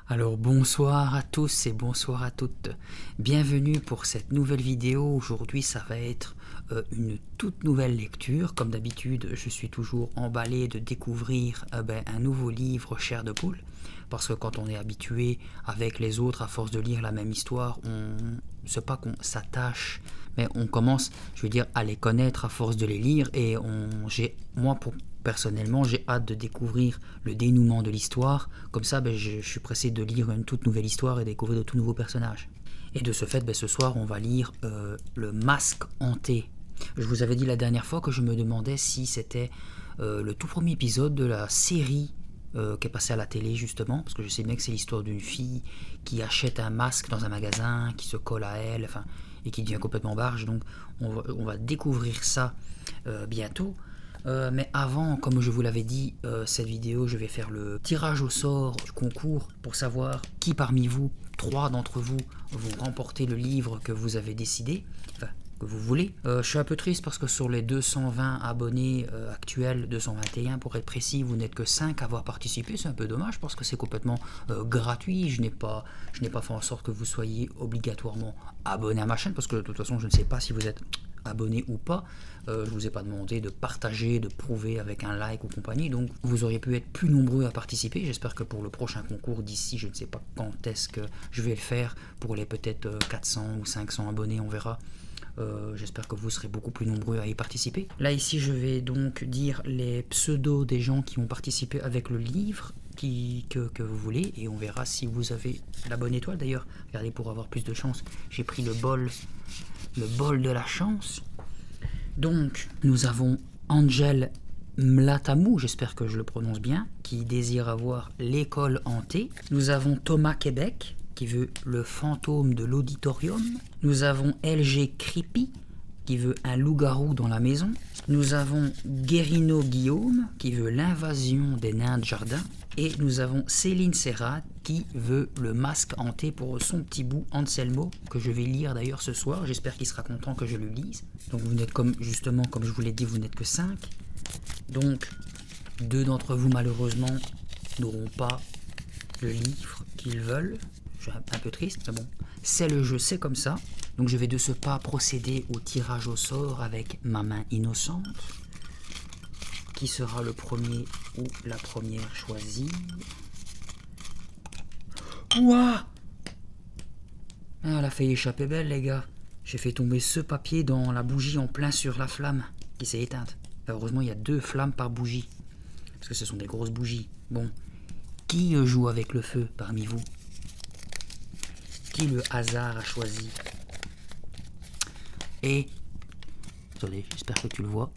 Alors bonsoir à tous et bonsoir à toutes, bienvenue pour cette nouvelle vidéo. Aujourd'hui ça va être une toute nouvelle lecture. Comme d'habitude je suis toujours emballé de découvrir un nouveau livre Chair de poule, parce que quand on est habitué avec les autres à force de lire la même histoire, c'est pas qu'on s'attache, mais on commence, je veux dire, à les connaître à force de les lire, et personnellement, j'ai hâte de découvrir le dénouement de l'histoire. Comme ça, je suis pressé de lire une toute nouvelle histoire et découvrir de tout nouveaux personnages. Et de ce fait, ce soir, on va lire Le Masque Hanté. Je vous avais dit la dernière fois que je me demandais si c'était le tout premier épisode de la série qui est passée à la télé, justement, parce que je sais bien que c'est l'histoire d'une fille qui achète un masque dans un magasin, qui se colle à elle, et qui devient complètement barge. Donc on va découvrir ça bientôt. Mais avant, comme je vous l'avais dit, cette vidéo, je vais faire le tirage au sort du concours pour savoir qui parmi vous, 3 d'entre vous, vont remporter le livre que vous avez décidé, enfin, que vous voulez. Je suis un peu triste parce que sur les 220 abonnés actuels, 221 pour être précis, vous n'êtes que 5 à avoir participé. C'est un peu dommage parce que c'est complètement gratuit. Je n'ai pas fait en sorte que vous soyez obligatoirement abonné à ma chaîne, parce que de toute façon, je ne sais pas si vous êtes abonné ou pas. Je vous ai pas demandé de partager, de prouver avec un like ou compagnie, donc vous auriez pu être plus nombreux à participer. J'espère que pour le prochain concours, d'ici je ne sais pas quand est-ce que je vais le faire, pour les peut-être 400 ou 500 abonnés, on verra. J'espère que vous serez beaucoup plus nombreux à y participer. Là ici je vais donc dire les pseudos des gens qui ont participé avec le livre que vous voulez, et on verra si vous avez la bonne étoile. D'ailleurs, regardez, pour avoir plus de chance, j'ai pris le bol de la chance. Donc nous avons Angel Mlatamou, j'espère que je le prononce bien, qui désire avoir l'école hantée. Nous avons Thomas Québec, qui veut le fantôme de l'auditorium. Nous avons LG Creepy, qui veut un loup-garou dans la maison. Nous avons Guérino Guillaume, qui veut l'invasion des nains de jardin. Et nous avons Céline Serrat, qui veut le masque hanté pour son petit bout Anselmo, que je vais lire d'ailleurs ce soir. J'espère qu'il sera content que je le lise. Donc vous n'êtes justement, comme je vous l'ai dit, vous n'êtes que 5. Donc 2 d'entre vous malheureusement n'auront pas le livre qu'ils veulent. Je suis un peu triste, mais bon, c'est le jeu, c'est comme ça. Donc je vais de ce pas procéder au tirage au sort avec ma main innocente. Qui sera le premier ou la première choisie? Ouah! Ah, elle a failli échapper belle, les gars. J'ai fait tomber ce papier dans la bougie en plein sur la flamme qui s'est éteinte. Heureusement, il y a 2 flammes par bougie, parce que ce sont des grosses bougies. Bon, qui joue avec le feu parmi vous? Qui le hasard a choisi? Et, attendez, j'espère que tu le vois.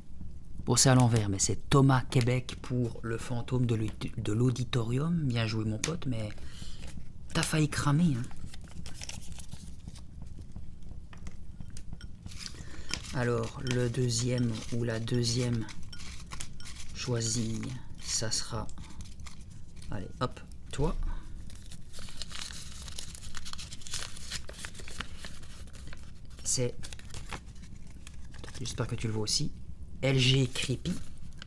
Bon, c'est à l'envers, mais c'est Thomas Québec pour le fantôme de l'auditorium. Bien joué, mon pote, mais t'as failli cramer, hein. Alors, le deuxième ou la deuxième choisie, ça sera... Allez, hop, toi. C'est... J'espère que tu le vois aussi. LG Creepy,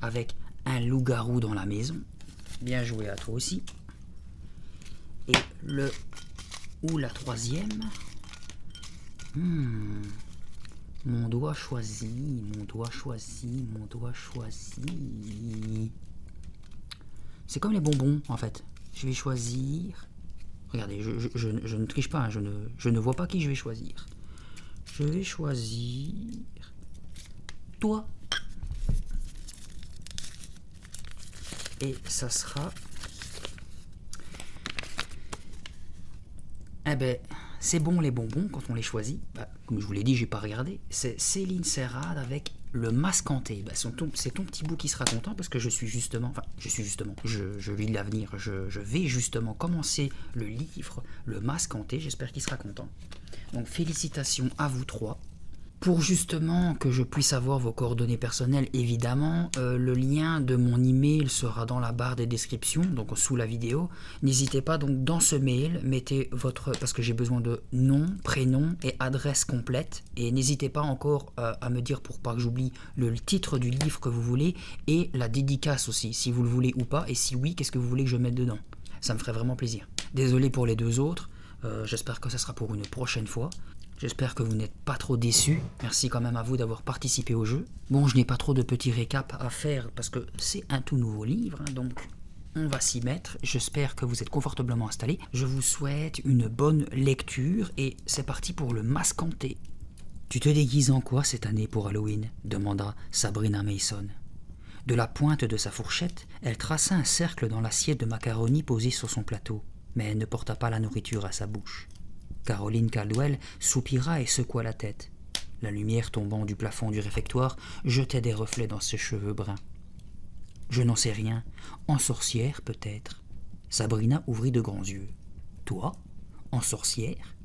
avec un loup-garou dans la maison. Bien joué à toi aussi. Et le ou la troisième. Mon doigt choisi, mon doigt choisi, mon doigt choisi. C'est comme les bonbons, en fait. Je vais choisir... Regardez, je ne triche pas, hein, je ne vois pas qui je vais choisir. Je vais choisir... toi. Et ça sera... c'est bon les bonbons quand on les choisit. Comme je vous l'ai dit, j'ai pas regardé. C'est Céline Serrade avec le masque hanté. C'est ton petit bout qui sera content, parce que je lis l'avenir. Je vais justement commencer le livre, le masque hanté. J'espère qu'il sera content. Donc félicitations à vous 3. Pour justement que je puisse avoir vos coordonnées personnelles, évidemment, le lien de mon email sera dans la barre des descriptions, donc sous la vidéo. N'hésitez pas, donc dans ce mail, mettez votre... parce que j'ai besoin de nom, prénom et adresse complète. Et n'hésitez pas encore à me dire, pour pas que j'oublie, le titre du livre que vous voulez et la dédicace aussi, si vous le voulez ou pas. Et si oui, qu'est-ce que vous voulez que je mette dedans? Ça me ferait vraiment plaisir. Désolé pour les deux autres, j'espère que ça sera pour une prochaine fois. J'espère que vous n'êtes pas trop déçus. Merci quand même à vous d'avoir participé au jeu. Bon, je n'ai pas trop de petits récaps à faire parce que c'est un tout nouveau livre, hein, donc on va s'y mettre. J'espère que vous êtes confortablement installés. Je vous souhaite une bonne lecture et c'est parti pour le Masque Hanté. Tu te déguises en quoi cette année pour Halloween ? Demanda Sabrina Mason. De la pointe de sa fourchette, elle traça un cercle dans l'assiette de macaroni posée sur son plateau, mais elle ne porta pas la nourriture à sa bouche. Caroline Caldwell soupira et secoua la tête. La lumière tombant du plafond du réfectoire jetait des reflets dans ses cheveux bruns. « Je n'en sais rien. En sorcière, peut-être. » Sabrina ouvrit de grands yeux. « Toi ? En sorcière ?»«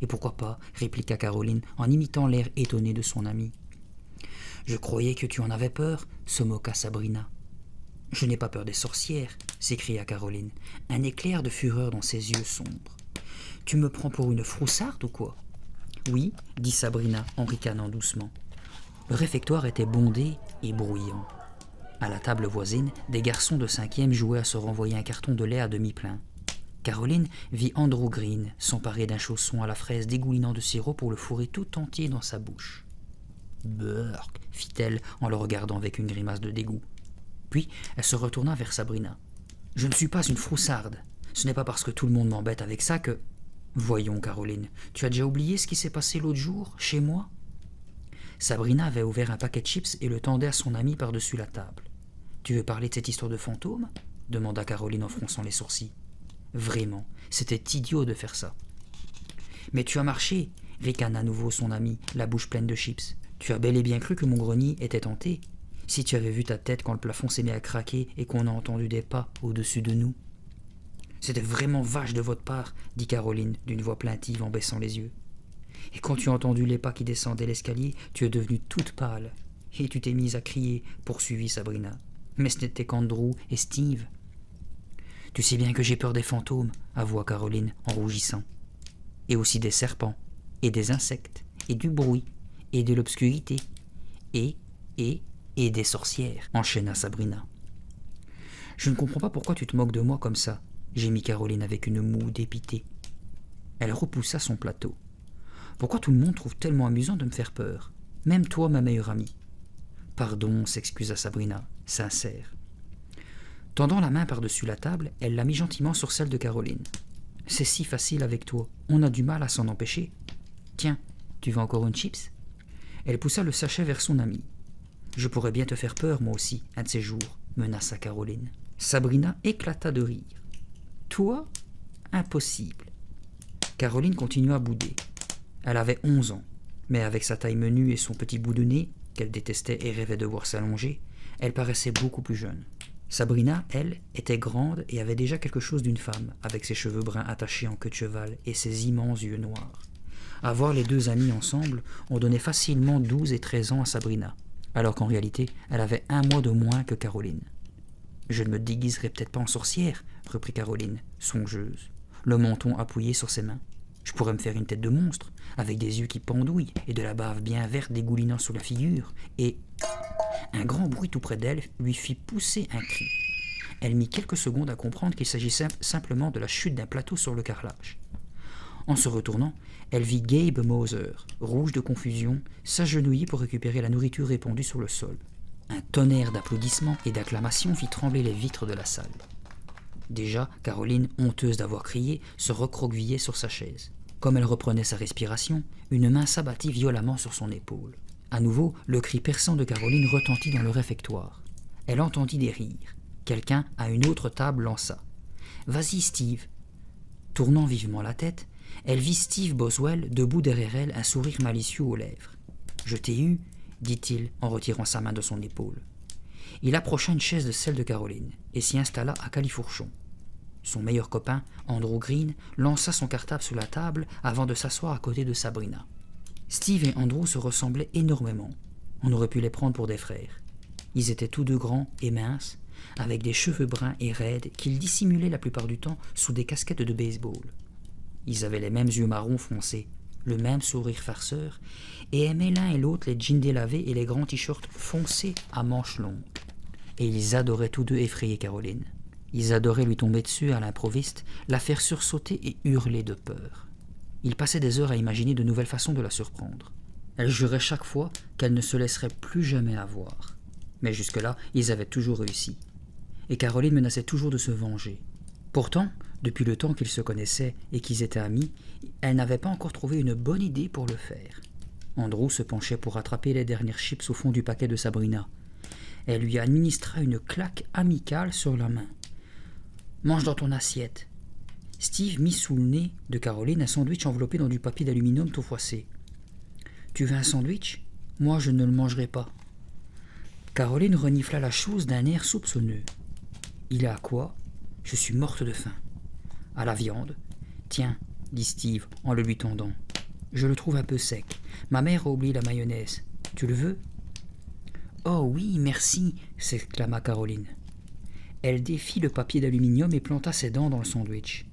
Et pourquoi pas ?» répliqua Caroline en imitant l'air étonné de son amie. « Je croyais que tu en avais peur, » se moqua Sabrina. « Je n'ai pas peur des sorcières, » s'écria Caroline, un éclair de fureur dans ses yeux sombres. « Tu me prends pour une froussarde ou quoi ?»« Oui, » dit Sabrina en ricanant doucement. Le réfectoire était bondé et bruyant. À la table voisine, des garçons de 5e jouaient à se renvoyer un carton de lait à demi plein. Caroline vit Andrew Green s'emparer d'un chausson à la fraise dégoulinant de sirop pour le fourrer tout entier dans sa bouche. « Burk !» fit-elle en le regardant avec une grimace de dégoût. Puis elle se retourna vers Sabrina. « Je ne suis pas une froussarde. Ce n'est pas parce que tout le monde m'embête avec ça que... » « Voyons, Caroline, tu as déjà oublié ce qui s'est passé l'autre jour, chez moi ?» Sabrina avait ouvert un paquet de chips et le tendait à son amie par-dessus la table. « Tu veux parler de cette histoire de fantôme ?» demanda Caroline en fronçant les sourcils. Vraiment, c'était idiot de faire ça. « Mais tu as marché !» ricana à nouveau son amie, la bouche pleine de chips. « Tu as bel et bien cru que mon grenier était hanté. Si tu avais vu ta tête quand le plafond s'est mis à craquer et qu'on a entendu des pas au-dessus de nous. » « C'était vraiment vache de votre part, » dit Caroline d'une voix plaintive en baissant les yeux. « Et quand tu as entendu les pas qui descendaient l'escalier, tu es devenue toute pâle. Et tu t'es mise à crier, » poursuivit Sabrina. « Mais ce n'était qu'Andrew et Steve. »« Tu sais bien que j'ai peur des fantômes, » avoua Caroline en rougissant. « Et aussi des serpents, et des insectes, et du bruit, et de l'obscurité, et des sorcières, » enchaîna Sabrina. « Je ne comprends pas pourquoi tu te moques de moi comme ça, » gémit Caroline avec une moue dépitée. Elle repoussa son plateau. « Pourquoi tout le monde trouve tellement amusant de me faire peur ? Même toi, ma meilleure amie. »« Pardon, » s'excusa Sabrina, sincère. Tendant la main par-dessus la table, elle la mit gentiment sur celle de Caroline. « C'est si facile avec toi, on a du mal à s'en empêcher. Tiens, tu veux encore une chips ?» Elle poussa le sachet vers son amie. « Je pourrais bien te faire peur, moi aussi, un de ces jours, » menaça Caroline. Sabrina éclata de rire. « Toi ? Impossible. » Caroline continua à bouder. Elle avait 11 ans, mais avec sa taille menue et son petit bout de nez, qu'elle détestait et rêvait de voir s'allonger, elle paraissait beaucoup plus jeune. Sabrina, elle, était grande et avait déjà quelque chose d'une femme, avec ses cheveux bruns attachés en queue de cheval et ses immenses yeux noirs. À voir les deux amies ensemble, on donnait facilement 12 et 13 ans à Sabrina, alors qu'en réalité, elle avait 1 mois de moins que Caroline. « Je ne me déguiserai peut-être pas en sorcière, » reprit Caroline, songeuse, le menton appuyé sur ses mains. « Je pourrais me faire une tête de monstre, avec des yeux qui pendouillent et de la bave bien verte dégoulinant sur la figure, et... » Un grand bruit tout près d'elle lui fit pousser un cri. Elle mit quelques secondes à comprendre qu'il s'agissait simplement de la chute d'un plateau sur le carrelage. En se retournant, elle vit Gabe Moser, rouge de confusion, s'agenouiller pour récupérer la nourriture répandue sur le sol. Un tonnerre d'applaudissements et d'acclamations fit trembler les vitres de la salle. Déjà, Caroline, honteuse d'avoir crié, se recroquevillait sur sa chaise. Comme elle reprenait sa respiration, une main s'abattit violemment sur son épaule. À nouveau, le cri perçant de Caroline retentit dans le réfectoire. Elle entendit des rires. Quelqu'un, à une autre table, lança « Vas-y, Steve !» Tournant vivement la tête, elle vit Steve Boswell debout derrière elle, un sourire malicieux aux lèvres. « Je t'ai eu !» dit-il en retirant sa main de son épaule. Il approcha une chaise de celle de Caroline et s'y installa à califourchon. Son meilleur copain, Andrew Green, lança son cartable sous la table avant de s'asseoir à côté de Sabrina. Steve et Andrew se ressemblaient énormément. On aurait pu les prendre pour des frères. Ils étaient tous deux grands et minces, avec des cheveux bruns et raides qu'ils dissimulaient la plupart du temps sous des casquettes de baseball. Ils avaient les mêmes yeux marrons foncés, le même sourire farceur, et aimaient l'un et l'autre les jeans délavés et les grands t-shirts foncés à manches longues. Et ils adoraient tous deux effrayer Caroline. Ils adoraient lui tomber dessus à l'improviste, la faire sursauter et hurler de peur. Ils passaient des heures à imaginer de nouvelles façons de la surprendre. Elle jurait chaque fois qu'elle ne se laisserait plus jamais avoir. Mais jusque-là, ils avaient toujours réussi. Et Caroline menaçait toujours de se venger. Pourtant, depuis le temps qu'ils se connaissaient et qu'ils étaient amis, elle n'avait pas encore trouvé une bonne idée pour le faire. Andrew se penchait pour rattraper les dernières chips au fond du paquet de Sabrina. Elle lui administra une claque amicale sur la main. « Mange dans ton assiette. » Steve mit sous le nez de Caroline un sandwich enveloppé dans du papier d'aluminium tout froissé. « Tu veux un sandwich ? Moi, je ne le mangerai pas. » Caroline renifla la chose d'un air soupçonneux. « Il est à quoi ? Je suis morte de faim. »« À la viande. »« Tiens, » dit Steve en le lui tendant. « Je le trouve un peu sec. Ma mère a oublié la mayonnaise. Tu le veux ?»« Oh oui, merci !» s'exclama Caroline. Elle défit le papier d'aluminium et planta ses dents dans le sandwich.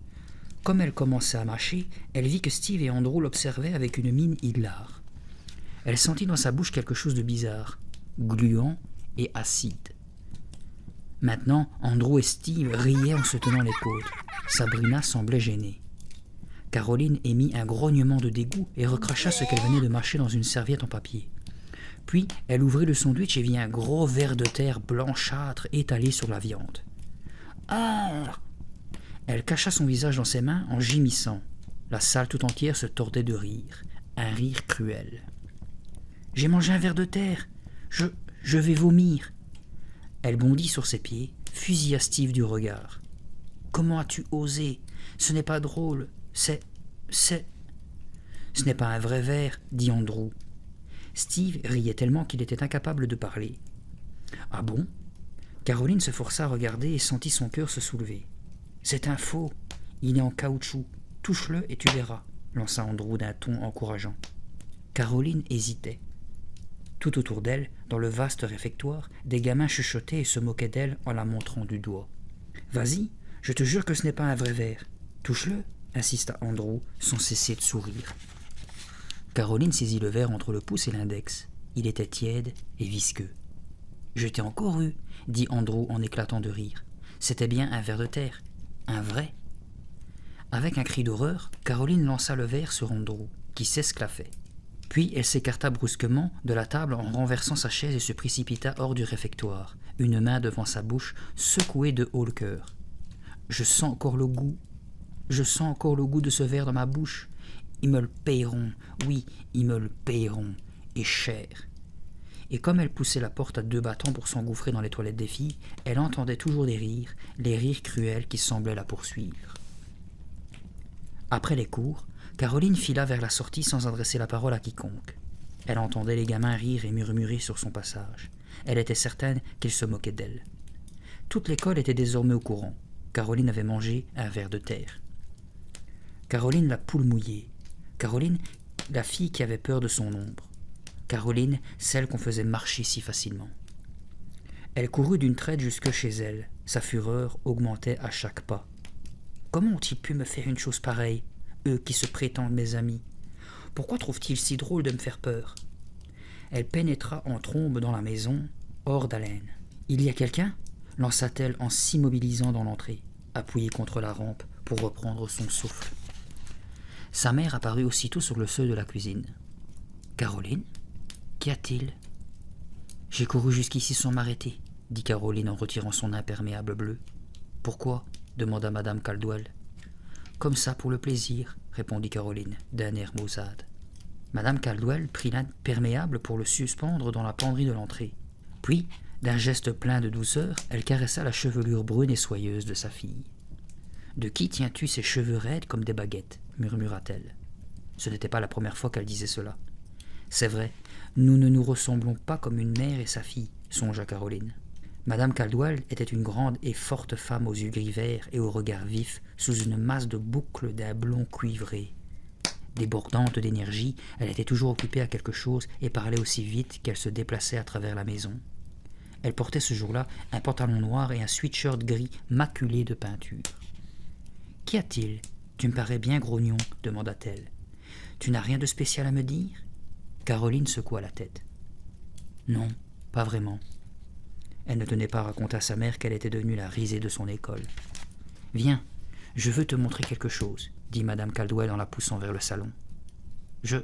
Comme elle commençait à mâcher, elle vit que Steve et Andrew l'observaient avec une mine hilare. Elle sentit dans sa bouche quelque chose de bizarre, gluant et acide. Maintenant, Andrew et Steve riaient en se tenant les côtes. Sabrina semblait gênée. Caroline émit un grognement de dégoût et recracha ce qu'elle venait de mâcher dans une serviette en papier. Puis, elle ouvrit le sandwich et vit un gros ver de terre blanchâtre étalé sur la viande. « Ah !» Elle cacha son visage dans ses mains en gémissant. La salle tout entière se tordait de rire, un rire cruel. « J'ai mangé un ver de terre. Je vais vomir. » Elle bondit sur ses pieds, fusilla Steve du regard. « Comment as-tu osé ? Ce n'est pas drôle. Ce n'est pas un vrai ver, dit Andrew. Steve riait tellement qu'il était incapable de parler. « Ah bon ?» Caroline se força à regarder et sentit son cœur se soulever. « C'est un faux. Il est en caoutchouc. Touche-le et tu verras, lança Andrew d'un ton encourageant. Caroline hésitait. Tout autour d'elle, dans le vaste réfectoire, des gamins chuchotaient et se moquaient d'elle en la montrant du doigt. « Vas-y, je te jure que ce n'est pas un vrai ver. Touche-le !» insista Andrew, sans cesser de sourire. Caroline saisit le verre entre le pouce et l'index. Il était tiède et visqueux. « Je t'ai encore eu, » dit Andrew en éclatant de rire. « C'était bien un ver de terre. Un vrai. » Avec un cri d'horreur, Caroline lança le verre sur Andrew, qui s'esclaffait. Puis elle s'écarta brusquement de la table en renversant sa chaise et se précipita hors du réfectoire, une main devant sa bouche, secouée de haut le cœur. « Je sens encore le goût. Je sens encore le goût de ce verre dans ma bouche. Ils me le payeront. Oui, ils me le payeront. Et cher. » Et comme elle poussait la porte à 2 battants pour s'engouffrer dans les toilettes des filles, elle entendait toujours des rires, les rires cruels qui semblaient la poursuivre. Après les cours, Caroline fila vers la sortie sans adresser la parole à quiconque. Elle entendait les gamins rire et murmurer sur son passage. Elle était certaine qu'ils se moquaient d'elle. Toute l'école était désormais au courant. Caroline avait mangé un ver de terre. Caroline la poule mouillée. Caroline, la fille qui avait peur de son ombre. Caroline, celle qu'on faisait marcher si facilement. Elle courut d'une traite jusque chez elle. Sa fureur augmentait à chaque pas. Comment ont-ils pu me faire une chose pareille, eux qui se prétendent mes amis? Pourquoi trouvent-ils si drôle de me faire peur? Elle pénétra en trombe dans la maison, hors d'haleine. « Il y a quelqu'un ?» lança-t-elle en s'immobilisant dans l'entrée, appuyée contre la rampe pour reprendre son souffle. Sa mère apparut aussitôt sur le seuil de la cuisine. « Caroline, qu'y a-t-il » ? « J'ai couru jusqu'ici sans m'arrêter, » dit Caroline en retirant son imperméable bleu. « Pourquoi » demanda Madame Caldwell. « Comme ça, pour le plaisir, » répondit Caroline, d'un air maussade. Madame Caldwell prit l'imperméable pour le suspendre dans la penderie de l'entrée. Puis, d'un geste plein de douceur, elle caressa la chevelure brune et soyeuse de sa fille. « De qui tiens-tu ces cheveux raides comme des baguettes » murmura-t-elle. Ce n'était pas la première fois qu'elle disait cela. « C'est vrai, nous ne nous ressemblons pas comme une mère et sa fille, » songea Caroline. Madame Caldwell était une grande et forte femme aux yeux gris verts et au regard vif, sous une masse de boucles d'un blond cuivré. Débordante d'énergie, elle était toujours occupée à quelque chose et parlait aussi vite qu'elle se déplaçait à travers la maison. Elle portait ce jour-là un pantalon noir et un sweatshirt gris maculé de peinture. « Qu'y a-t-il ? Tu me parais bien grognon, » demanda-t-elle. « Tu n'as rien de spécial à me dire ?» Caroline secoua la tête. « Non, pas vraiment. » Elle ne tenait pas à raconter à sa mère qu'elle était devenue la risée de son école. « Viens, je veux te montrer quelque chose, » dit Madame Caldwell en la poussant vers le salon. Je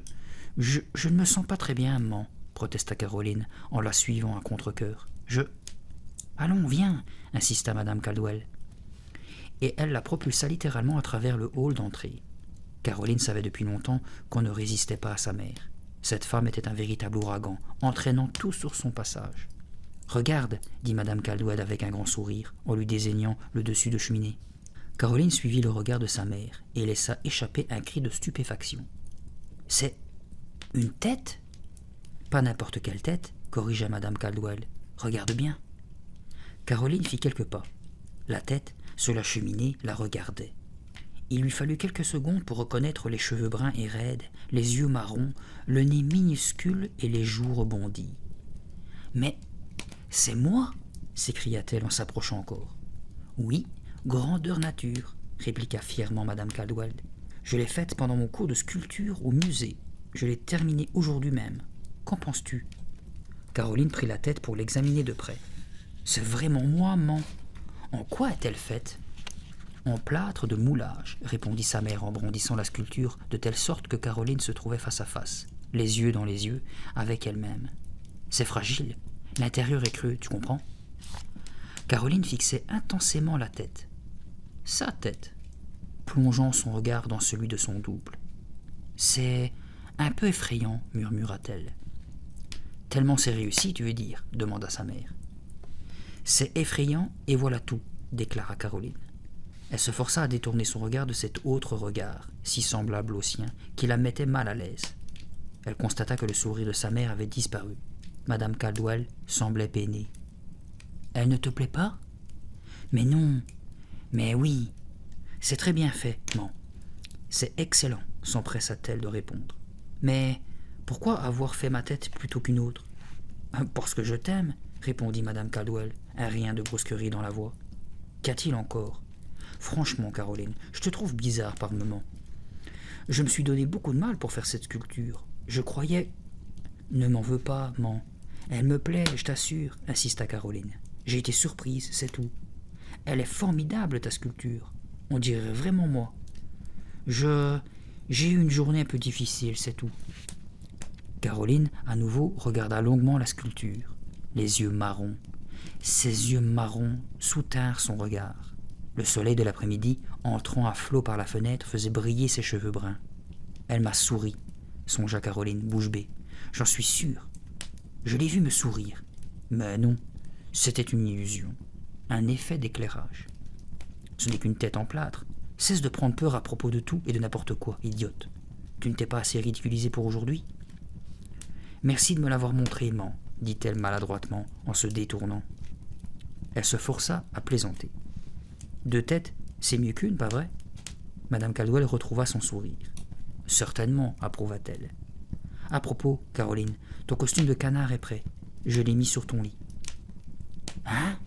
ne me sens pas très bien, maman, protesta Caroline en la suivant à contre-cœur. Allons, viens, insista Madame Caldwell. Et elle la propulsa littéralement à travers le hall d'entrée. Caroline savait depuis longtemps qu'on ne résistait pas à sa mère. Cette femme était un véritable ouragan, entraînant tout sur son passage. « Regarde, » dit Madame Caldwell avec un grand sourire, en lui désignant le dessus de cheminée. Caroline suivit le regard de sa mère et laissa échapper un cri de stupéfaction. « C'est une tête ?»« Pas n'importe quelle tête, » corrigea Madame Caldwell. « Regarde bien. » Caroline fit quelques pas. La tête, sur la cheminée, la regardait. Il lui fallut quelques secondes pour reconnaître les cheveux bruns et raides, les yeux marrons, le nez minuscule et les joues rebondies. « Mais c'est moi !» s'écria-t-elle en s'approchant encore. « Oui, grandeur nature !» répliqua fièrement Madame Caldwell. « Je l'ai faite pendant mon cours de sculpture au musée. Je l'ai terminée aujourd'hui même. Qu'en penses-tu » Caroline prit la tête pour l'examiner de près. « C'est vraiment moi, maman. En quoi est-elle faite ?»« En plâtre de moulage, » répondit sa mère en brandissant la sculpture de telle sorte que Caroline se trouvait face à face, les yeux dans les yeux, avec elle-même. « C'est fragile. L'intérieur est creux, tu comprends ?» Caroline fixait intensément la tête. Sa tête, plongeant son regard dans celui de son double. « C'est un peu effrayant, » murmura-t-elle. « Tellement c'est réussi, tu veux dire ?» demanda sa mère. « C'est effrayant et voilà tout, » déclara Caroline. Elle se força à détourner son regard de cet autre regard, si semblable au sien, qui la mettait mal à l'aise. Elle constata que le sourire de sa mère avait disparu. Madame Caldwell semblait peinée. « Elle ne te plaît pas ?»« Mais non, mais oui, c'est très bien fait, maman. C'est excellent, » s'empressa-t-elle de répondre. « Mais pourquoi avoir fait ma tête plutôt qu'une autre ?»« Parce que je t'aime, » répondit Madame Caldwell, un rien de brusquerie dans la voix. « Qu'a-t-il encore ? Franchement, Caroline, je te trouve bizarre par moments. Je me suis donné beaucoup de mal pour faire cette sculpture. Je croyais... » « Ne m'en veux pas, maman. Elle me plaît, je t'assure, » insista Caroline. « J'ai été surprise, c'est tout. Elle est formidable, ta sculpture. On dirait vraiment moi. J'ai eu une journée un peu difficile, c'est tout. » Caroline, à nouveau, regarda longuement la sculpture. Les yeux marrons. Ses yeux marrons soutinrent son regard. Le soleil de l'après-midi, entrant à flot par la fenêtre, faisait briller ses cheveux bruns. « Elle m'a souri, » songea Caroline, bouche bée. « J'en suis sûre. Je l'ai vu me sourire. Mais non, c'était une illusion, un effet d'éclairage. Ce n'est qu'une tête en plâtre. Cesse de prendre peur à propos de tout et de n'importe quoi, idiote. Tu ne t'es pas assez ridiculisé pour aujourd'hui ? » « Merci de me l'avoir montré, maman, » dit-elle maladroitement en se détournant. Elle se força à plaisanter. « Deux têtes, c'est mieux qu'une, pas vrai ?» Madame Caldwell retrouva son sourire. « Certainement, » approuva-t-elle. « À propos, Caroline, ton costume de canard est prêt. Je l'ai mis sur ton lit. »« Hein ?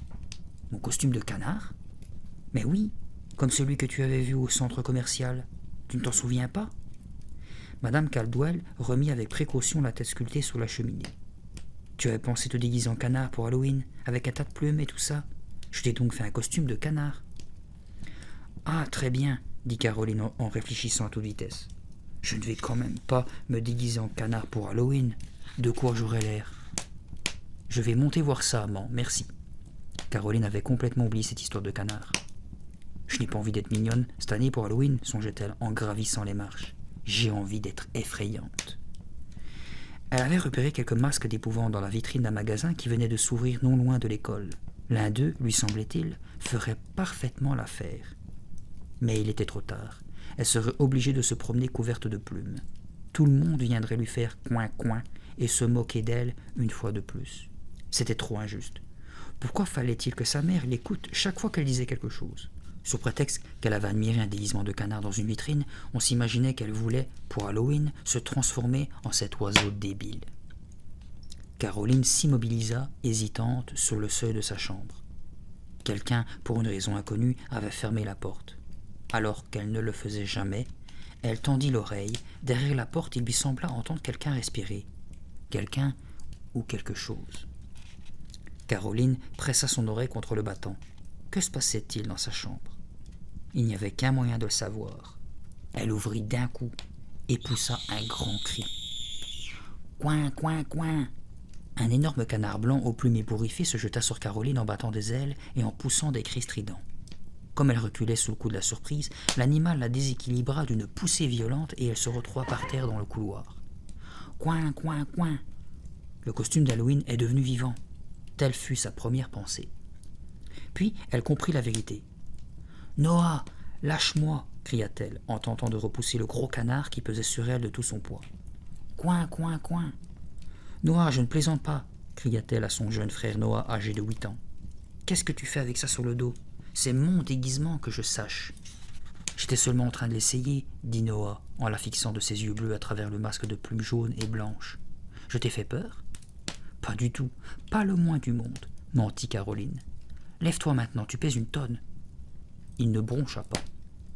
Mon costume de canard ? Mais oui, comme celui que tu avais vu au centre commercial. Tu ne t'en souviens pas ?» Madame Caldwell remit avec précaution la tête sculptée sur la cheminée. « Tu avais pensé te déguiser en canard pour Halloween, avec un tas de plumes et tout ça ? Je t'ai donc fait un costume de canard. »« Ah, très bien, » dit Caroline en réfléchissant à toute vitesse. « Je ne vais quand même pas me déguiser en canard pour Halloween. De quoi j'aurais l'air ? Je vais monter voir ça, maman, merci. » Caroline avait complètement oublié cette histoire de canard. « Je n'ai pas envie d'être mignonne cette année pour Halloween, songeait-elle en gravissant les marches. J'ai envie d'être effrayante. » Elle avait repéré quelques masques d'épouvante dans la vitrine d'un magasin qui venait de s'ouvrir non loin de l'école. L'un d'eux, lui semblait-il, ferait parfaitement l'affaire. Mais il était trop tard. Elle serait obligée de se promener couverte de plumes. Tout le monde viendrait lui faire coin-coin et se moquer d'elle une fois de plus. C'était trop injuste. Pourquoi fallait-il que sa mère l'écoute chaque fois qu'elle disait quelque chose ? Sous prétexte qu'elle avait admiré un déguisement de canard dans une vitrine, on s'imaginait qu'elle voulait, pour Halloween, se transformer en cet oiseau débile. Caroline s'immobilisa, hésitante, sur le seuil de sa chambre. Quelqu'un, pour une raison inconnue, avait fermé la porte. Alors qu'elle ne le faisait jamais, elle tendit l'oreille. Derrière la porte, il lui sembla entendre quelqu'un respirer. Quelqu'un ou quelque chose. Caroline pressa son oreille contre le battant. Que se passait-il dans sa chambre? Il n'y avait qu'un moyen de le savoir. Elle ouvrit d'un coup et poussa un grand cri. Coin, coin, coin! Un énorme canard blanc aux plumes ébouriffées se jeta sur Caroline en battant des ailes et en poussant des cris stridents. Comme elle reculait sous le coup de la surprise, l'animal la déséquilibra d'une poussée violente et elle se retrouva par terre dans le couloir. Coin, coin, coin! Le costume d'Halloween est devenu vivant. Telle fut sa première pensée. Puis elle comprit la vérité. « Noah, lâche-moi !» cria-t-elle en tentant de repousser le gros canard qui pesait sur elle de tout son poids. « Coin, coin, coin !»« Noah, je ne plaisante pas !» cria-t-elle à son jeune frère Noah âgé de 8 ans. « Qu'est-ce que tu fais avec ça sur le dos? C'est mon déguisement, que je sache. »« J'étais seulement en train de l'essayer, » dit Noah en la fixant de ses yeux bleus à travers le masque de plumes jaunes et blanches. « Je t'ai fait peur? » « Pas du tout, pas le moins du monde, » mentit Caroline. « Lève-toi maintenant, tu pèses une tonne. » Il ne broncha pas.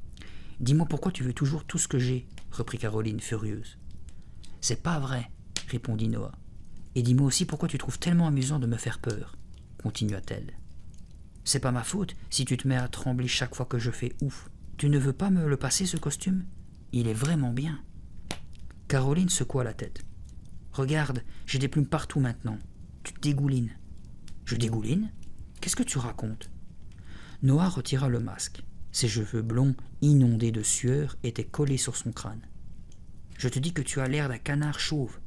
« Dis-moi pourquoi tu veux toujours tout ce que j'ai, » reprit Caroline furieuse. « C'est pas vrai, » répondit Noah. « Et dis-moi aussi pourquoi tu trouves tellement amusant de me faire peur, » continua-t-elle. « C'est pas ma faute si tu te mets à trembler chaque fois que je fais ouf. Tu ne veux pas me le passer, ce costume? Il est vraiment bien. » Caroline secoua la tête. « Regarde, j'ai des plumes partout maintenant. Tu te dégoulines. »« Je dégouline? Qu'est-ce que tu racontes ?» Noah retira le masque. Ses cheveux blonds, inondés de sueur, étaient collés sur son crâne. « Je te dis que tu as l'air d'un canard chauve. »«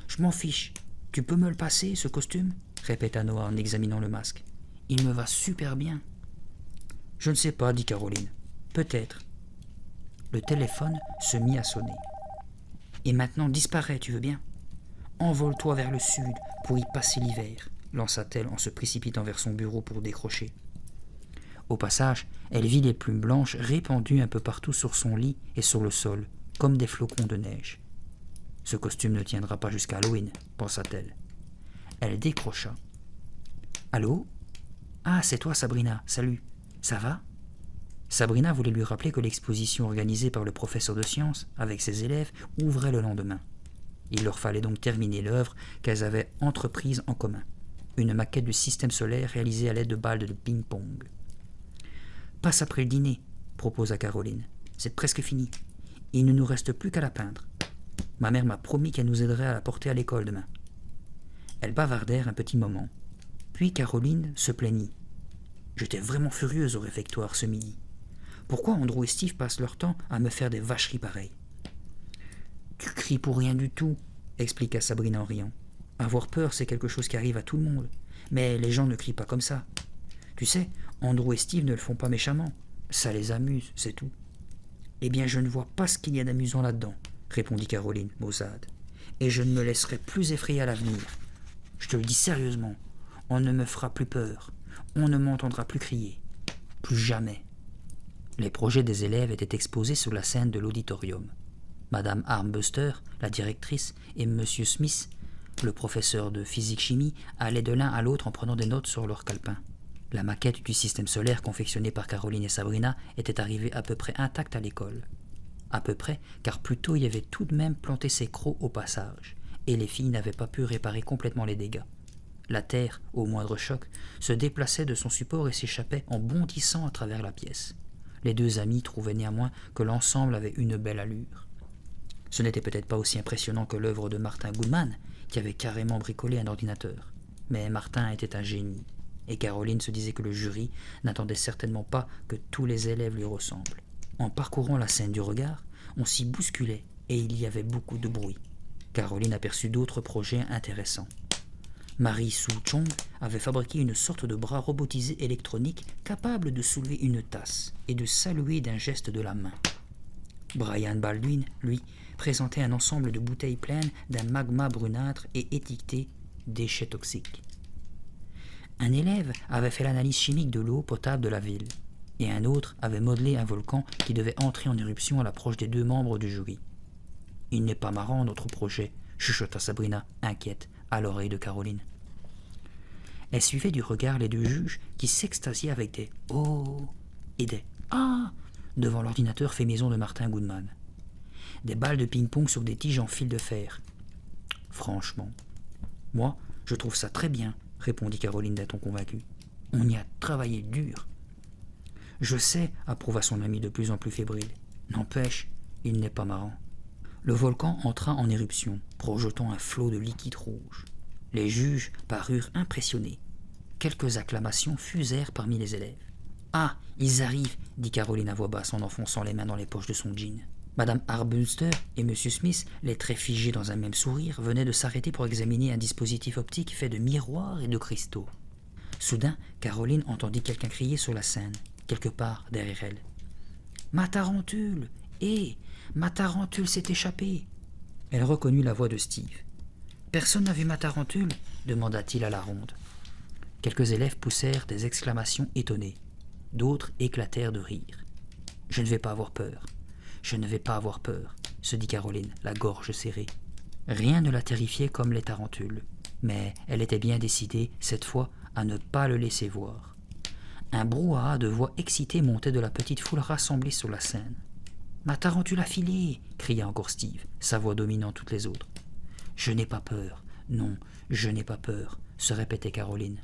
Je m'en fiche. Tu peux me le passer, ce costume ?» répéta Noah en examinant le masque. « Il me va super bien. »« Je ne sais pas, » dit Caroline. « Peut-être. » Le téléphone se mit à sonner. « Et maintenant, disparais, tu veux bien ? Envole-toi vers le sud pour y passer l'hiver, » lança-t-elle en se précipitant vers son bureau pour décrocher. Au passage, elle vit les plumes blanches répandues un peu partout sur son lit et sur le sol, comme des flocons de neige. « Ce costume ne tiendra pas jusqu'à Halloween, » pensa-t-elle. Elle décrocha. « Allô ? Ah, c'est toi, Sabrina, salut. Ça va ?» Sabrina voulait lui rappeler que l'exposition organisée par le professeur de sciences, avec ses élèves, ouvrait le lendemain. Il leur fallait donc terminer l'œuvre qu'elles avaient entreprise en commun, une maquette du système solaire réalisée à l'aide de balles de ping-pong. « Passe après le dîner, » proposa Caroline. « C'est presque fini. Il ne nous reste plus qu'à la peindre. Ma mère m'a promis qu'elle nous aiderait à la porter à l'école demain. » Elles bavardèrent un petit moment. Puis Caroline se plaignit. « J'étais vraiment furieuse au réfectoire ce midi. Pourquoi Andrew et Steve passent leur temps à me faire des vacheries pareilles ?»« Tu cries pour rien du tout, » expliqua Sabrina en riant. « Avoir peur, c'est quelque chose qui arrive à tout le monde. Mais les gens ne crient pas comme ça. Tu sais, Andrew et Steve ne le font pas méchamment. Ça les amuse, c'est tout. »« Eh bien, je ne vois pas ce qu'il y a d'amusant là-dedans, » répondit Caroline, maussade. « Et je ne me laisserai plus effrayer à l'avenir. Je te le dis sérieusement, on ne me fera plus peur. On ne m'entendra plus crier. Plus jamais. » Les projets des élèves étaient exposés sur la scène de l'auditorium. Madame Armbuster, la directrice, et Monsieur Smith, le professeur de physique-chimie, allaient de l'un à l'autre en prenant des notes sur leur calepin. La maquette du système solaire confectionnée par Caroline et Sabrina était arrivée à peu près intacte à l'école. À peu près, car plus tôt il y avait tout de même planté ses crocs au passage, et les filles n'avaient pas pu réparer complètement les dégâts. La terre, au moindre choc, se déplaçait de son support et s'échappait en bondissant à travers la pièce. Les deux amis trouvaient néanmoins que l'ensemble avait une belle allure. Ce n'était peut-être pas aussi impressionnant que l'œuvre de Martin Goodman, qui avait carrément bricolé un ordinateur. Mais Martin était un génie, et Caroline se disait que le jury n'attendait certainement pas que tous les élèves lui ressemblent. En parcourant la scène du regard, on s'y bousculait, et il y avait beaucoup de bruit. Caroline aperçut d'autres projets intéressants. Marie Sue Chong avait fabriqué une sorte de bras robotisé électronique capable de soulever une tasse et de saluer d'un geste de la main. Brian Baldwin, lui, présentait un ensemble de bouteilles pleines d'un magma brunâtre et étiqueté « déchets toxiques ». Un élève avait fait l'analyse chimique de l'eau potable de la ville, et un autre avait modelé un volcan qui devait entrer en éruption à l'approche des deux membres du jury. « Il n'est pas marrant, notre projet », chuchota Sabrina, inquiète, à l'oreille de Caroline. Elle suivait du regard les deux juges qui s'extasiaient avec des « oh » et des « ah » devant l'ordinateur fait maison de Martin Goodman. Des balles de ping-pong sur des tiges en fil de fer. Franchement, moi, je trouve ça très bien, répondit Caroline d'un ton convaincu. On y a travaillé dur. Je sais, approuva son ami de plus en plus fébrile. N'empêche, il n'est pas marrant. Le volcan entra en éruption, projetant un flot de liquide rouge. Les juges parurent impressionnés. Quelques acclamations fusèrent parmi les élèves. « Ah, ils arrivent !» dit Caroline à voix basse en enfonçant les mains dans les poches de son jean. Madame Armbruster et M. Smith, les traits figés dans un même sourire, venaient de s'arrêter pour examiner un dispositif optique fait de miroirs et de cristaux. Soudain, Caroline entendit quelqu'un crier sur la scène, quelque part derrière elle. « Ma tarentule ! Ma tarentule s'est échappée !» Elle reconnut la voix de Steve. « Personne n'a vu ma tarentule ?» demanda-t-il à la ronde. Quelques élèves poussèrent des exclamations étonnées. D'autres éclatèrent de rire. « Je ne vais pas avoir peur. Je ne vais pas avoir peur, » se dit Caroline, la gorge serrée. Rien ne la terrifiait comme les tarentules, mais elle était bien décidée, cette fois, à ne pas le laisser voir. Un brouhaha de voix excitées montait de la petite foule rassemblée sur la scène. « Ma tarentule a filé !» cria encore Steve, sa voix dominant toutes les autres. « Je n'ai pas peur, non, je n'ai pas peur », se répétait Caroline.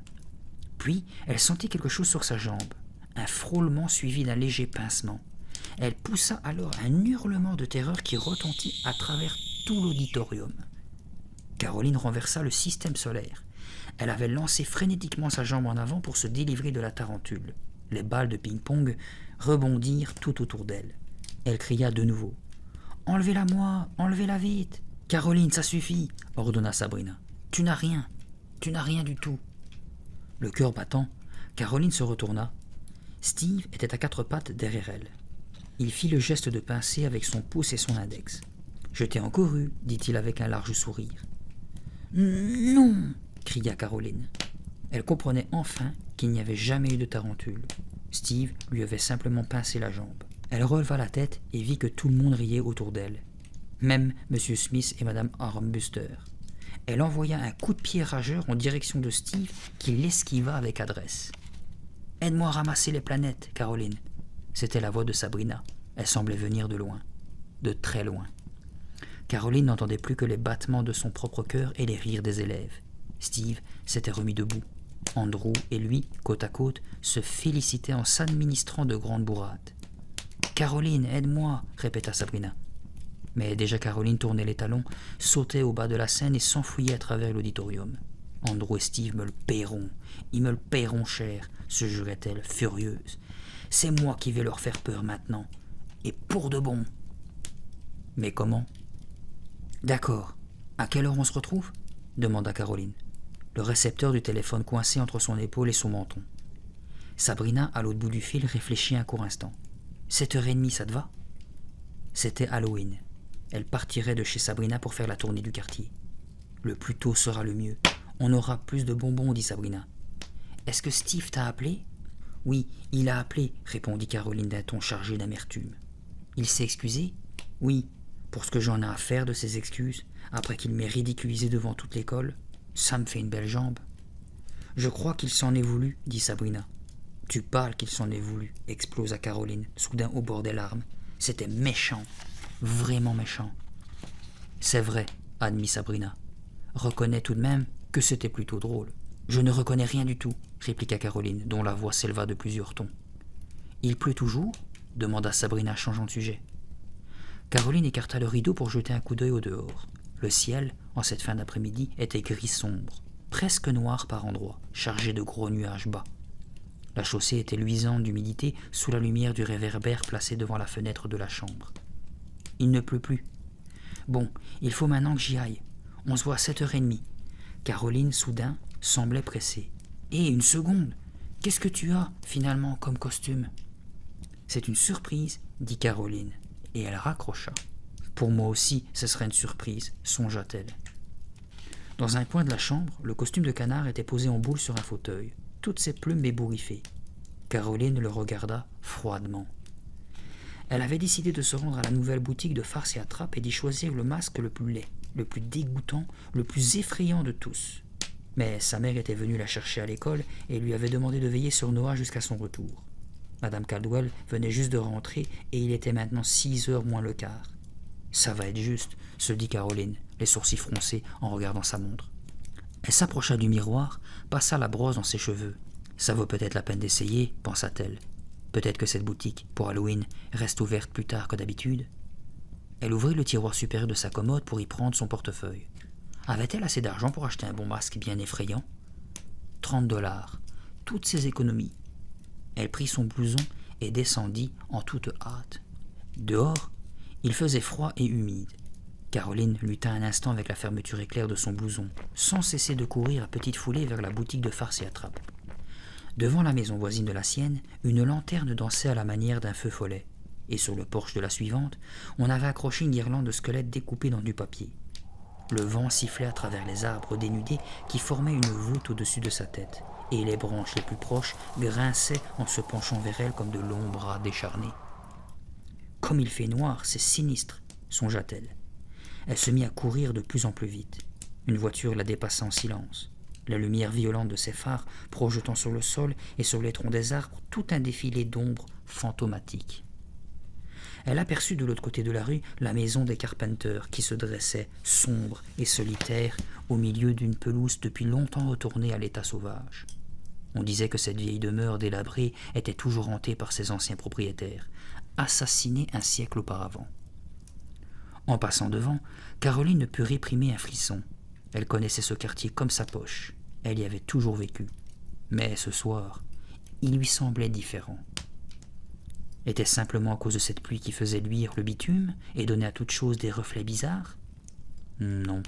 Puis, elle sentit quelque chose sur sa jambe, un frôlement suivi d'un léger pincement. Elle poussa alors un hurlement de terreur qui retentit à travers tout l'auditorium. Caroline renversa le système solaire. Elle avait lancé frénétiquement sa jambe en avant pour se délivrer de la tarentule. Les balles de ping-pong rebondirent tout autour d'elle. Elle cria de nouveau. « Enlevez-la moi, enlevez-la vite !»« Caroline, ça suffit !» ordonna Sabrina. « Tu n'as rien du tout !» Le cœur battant, Caroline se retourna. Steve était à quatre pattes derrière elle. Il fit le geste de pincer avec son pouce et son index. « Je t'ai encore eu, » dit-il avec un large sourire. « Non !» cria Caroline. Elle comprenait enfin qu'il n'y avait jamais eu de tarentule. Steve lui avait simplement pincé la jambe. Elle releva la tête et vit que tout le monde riait autour d'elle. Même M. Smith et Mme Armbruster. Elle envoya un coup de pied rageur en direction de Steve qui l'esquiva avec adresse. « Aide-moi à ramasser les planètes, Caroline !» C'était la voix de Sabrina. Elle semblait venir de loin, de très loin. Caroline n'entendait plus que les battements de son propre cœur et les rires des élèves. Steve s'était remis debout. Andrew et lui, côte à côte, se félicitaient en s'administrant de grandes bourrades. « Caroline, aide-moi !» répéta Sabrina. Mais déjà Caroline tournait les talons, sautait au bas de la scène et s'enfuyait à travers l'auditorium. « Andrew et Steve me le paieront, ils me le paieront cher !» se jurait-elle, furieuse. « C'est moi qui vais leur faire peur maintenant, et pour de bon !» Mais comment ? « D'accord. À quelle heure on se retrouve ?» demanda Caroline, le récepteur du téléphone coincé entre son épaule et son menton. Sabrina, à l'autre bout du fil, réfléchit un court instant. « 7h30, ça te va ?» C'était Halloween. Elle partirait de chez Sabrina pour faire la tournée du quartier. « Le plus tôt sera le mieux. On aura plus de bonbons, » dit Sabrina. « Est-ce que Steve t'a appelé ?»« Oui, il a appelé, » répondit Caroline d'un ton chargé d'amertume. « Il s'est excusé ?»« Oui. Pour ce que j'en ai à faire de ses excuses, après qu'il m'ait ridiculisé devant toute l'école, ça me fait une belle jambe. »« Je crois qu'il s'en est voulu, » dit Sabrina. « Tu parles qu'il s'en est voulu, » explosa Caroline, soudain au bord des larmes. « C'était méchant, vraiment méchant. »« C'est vrai, » admit Sabrina. « Reconnais tout de même que c'était plutôt drôle. »« Je ne reconnais rien du tout, » répliqua Caroline, dont la voix s'éleva de plusieurs tons. « Il pleut toujours ?» demanda Sabrina, changeant de sujet. Caroline écarta le rideau pour jeter un coup d'œil au dehors. Le ciel, en cette fin d'après-midi, était gris sombre, presque noir par endroits, chargé de gros nuages bas. La chaussée était luisante d'humidité sous la lumière du réverbère placé devant la fenêtre de la chambre. Il ne pleut plus. Bon, il faut maintenant que j'y aille. On se voit à 7h30. Caroline, soudain, semblait pressée. Hé, une seconde. Qu'est-ce que tu as, finalement, comme costume ? C'est une surprise, dit Caroline, et elle raccrocha. Pour moi aussi, ce serait une surprise, songea-t-elle. Dans un coin de la chambre, le costume de canard était posé en boule sur un fauteuil, toutes ses plumes ébouriffées. Caroline le regarda froidement. Elle avait décidé de se rendre à la nouvelle boutique de farce et attrape et d'y choisir le masque le plus laid, le plus dégoûtant, le plus effrayant de tous. Mais sa mère était venue la chercher à l'école et lui avait demandé de veiller sur Noah jusqu'à son retour. Madame Caldwell venait juste de rentrer et il était maintenant 6h moins le quart. « Ça va être juste », se dit Caroline, les sourcils froncés en regardant sa montre. « Elle s'approcha du miroir, passa la brosse dans ses cheveux. « Ça vaut peut-être la peine d'essayer, pensa-t-elle. Peut-être que cette boutique, pour Halloween, reste ouverte plus tard que d'habitude. » Elle ouvrit le tiroir supérieur de sa commode pour y prendre son portefeuille. Avait-elle assez d'argent pour acheter un bon masque bien effrayant ? 30 $, toutes ses économies. Elle prit son blouson et descendit en toute hâte. Dehors, il faisait froid et humide. Caroline lutta un instant avec la fermeture éclair de son blouson, sans cesser de courir à petite foulée vers la boutique de farce et attrape. Devant la maison voisine de la sienne, une lanterne dansait à la manière d'un feu follet, et sur le porche de la suivante, on avait accroché une guirlande de squelettes découpés dans du papier. Le vent sifflait à travers les arbres dénudés qui formaient une voûte au-dessus de sa tête, et les branches les plus proches grinçaient en se penchant vers elle comme de longs bras décharnés. « Comme il fait noir, c'est sinistre !» songea-t-elle. Elle se mit à courir de plus en plus vite. Une voiture la dépassa en silence. La lumière violente de ses phares projetant sur le sol et sur les troncs des arbres tout un défilé d'ombres fantomatiques. Elle aperçut de l'autre côté de la rue la maison des Carpenter qui se dressait, sombre et solitaire, au milieu d'une pelouse depuis longtemps retournée à l'état sauvage. On disait que cette vieille demeure délabrée était toujours hantée par ses anciens propriétaires, assassinés un siècle auparavant. En passant devant, Caroline ne put réprimer un frisson. Elle connaissait ce quartier comme sa poche. Elle y avait toujours vécu. Mais ce soir, il lui semblait différent. Était-ce simplement à cause de cette pluie qui faisait luire le bitume et donnait à toute chose des reflets bizarres ? Non,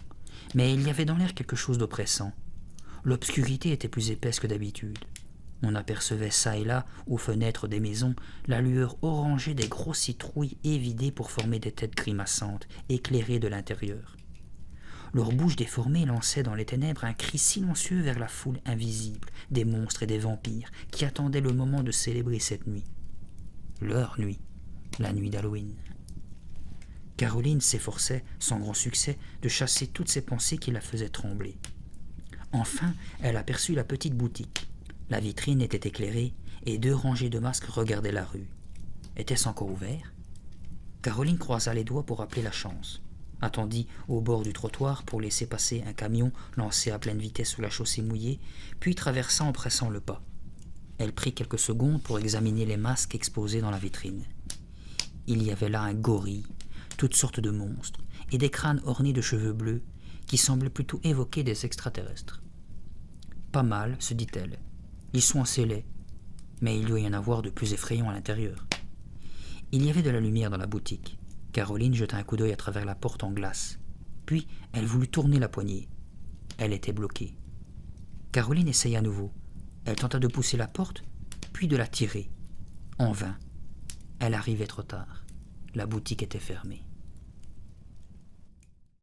mais il y avait dans l'air quelque chose d'oppressant. L'obscurité était plus épaisse que d'habitude. On apercevait çà et là, aux fenêtres des maisons, la lueur orangée des grosses citrouilles évidées pour former des têtes grimaçantes, éclairées de l'intérieur. Leurs bouches déformées lançaient dans les ténèbres un cri silencieux vers la foule invisible, des monstres et des vampires, qui attendaient le moment de célébrer cette nuit. Leur nuit, la nuit d'Halloween. Caroline s'efforçait, sans grand succès, de chasser toutes ces pensées qui la faisaient trembler. Enfin, elle aperçut la petite boutique. La vitrine était éclairée et 2 rangées de masques regardaient la rue. Était-ce encore ouvert ? Caroline croisa les doigts pour appeler la chance, attendit au bord du trottoir pour laisser passer un camion lancé à pleine vitesse sur la chaussée mouillée, puis traversa en pressant le pas. Elle prit quelques secondes pour examiner les masques exposés dans la vitrine. Il y avait là un gorille, toutes sortes de monstres, et des crânes ornés de cheveux bleus qui semblaient plutôt évoquer des extraterrestres. Pas mal, se dit-elle. Ils sont assez laids, mais il doit y en avoir de plus effrayants à l'intérieur. Il y avait de la lumière dans la boutique. Caroline jeta un coup d'œil à travers la porte en glace. Puis, elle voulut tourner la poignée. Elle était bloquée. Caroline essaya à nouveau. Elle tenta de pousser la porte, puis de la tirer. En vain. Elle arrivait trop tard. La boutique était fermée.